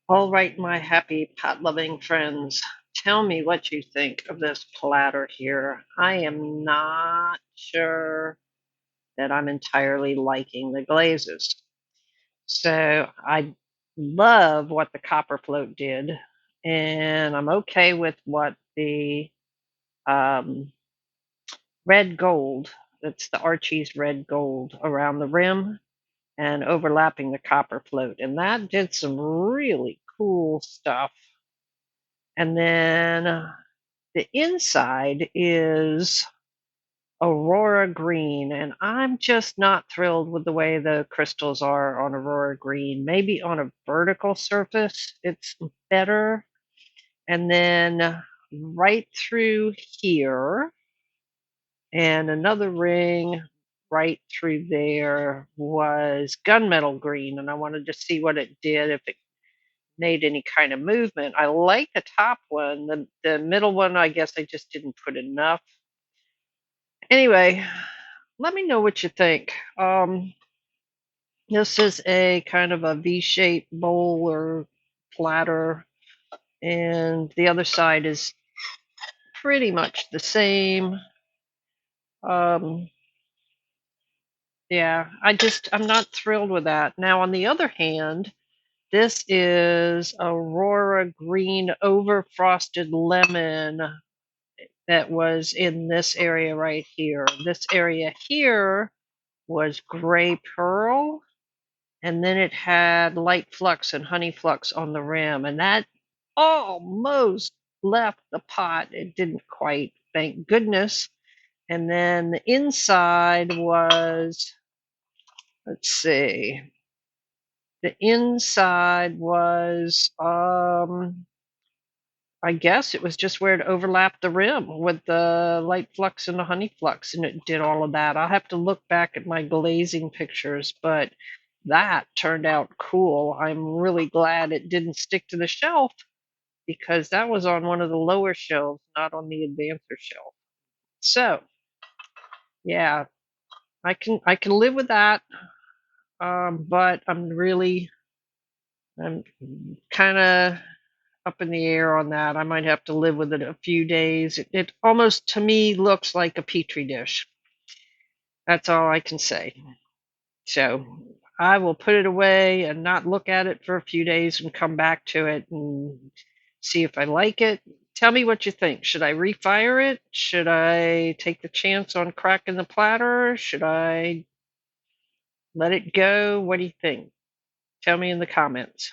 All right, my happy pot loving friends, tell me what you think of this platter here. I am not sure that I'm entirely liking the glazes. So I love what the copper float did, and I'm okay with what the um, red gold, that's the Archie's red gold around the rim and overlapping the copper float. And that did some really cool stuff. And then the inside is Aurora Green, and I'm just not thrilled with the way the crystals are on Aurora Green. Maybe on a vertical surface, it's better. And then right through here, and another ring right through there was gunmetal green, and I wanted to see what it did, if it made any kind of movement. I like the top one. The middle one, I guess I just didn't put enough. Anyway, let me know what you think. This is a kind of a V-shaped bowl or platter, and the other side is pretty much the same. Um, yeah, I'm not thrilled with that. Now, on the other hand, this is Aurora Green over frosted lemon that was in this area right here. This area here was gray pearl, and then it had light flux and honey flux on the rim, and that almost left the pot. It didn't quite, thank goodness. And then the inside was, let's see, the inside was I guess it was just where it overlapped the rim with the light flux and the honey flux, and it did all of that. I'll have to look back at my glazing pictures, but that turned out cool. I'm really glad it didn't stick to the shelf because that was on one of the lower shelves, not on the advancer shelf. So, yeah, I can live with that. But I'm kind of up in the air on that. I might have to live with it a few days. It almost to me looks like a Petri dish. That's all I can say. So I will put it away and not look at it for a few days and come back to it and see if I like it. Tell me what you think. Should I refire it? Should I take the chance on cracking the platter? Should I let it go? What do you think? Tell me in the comments.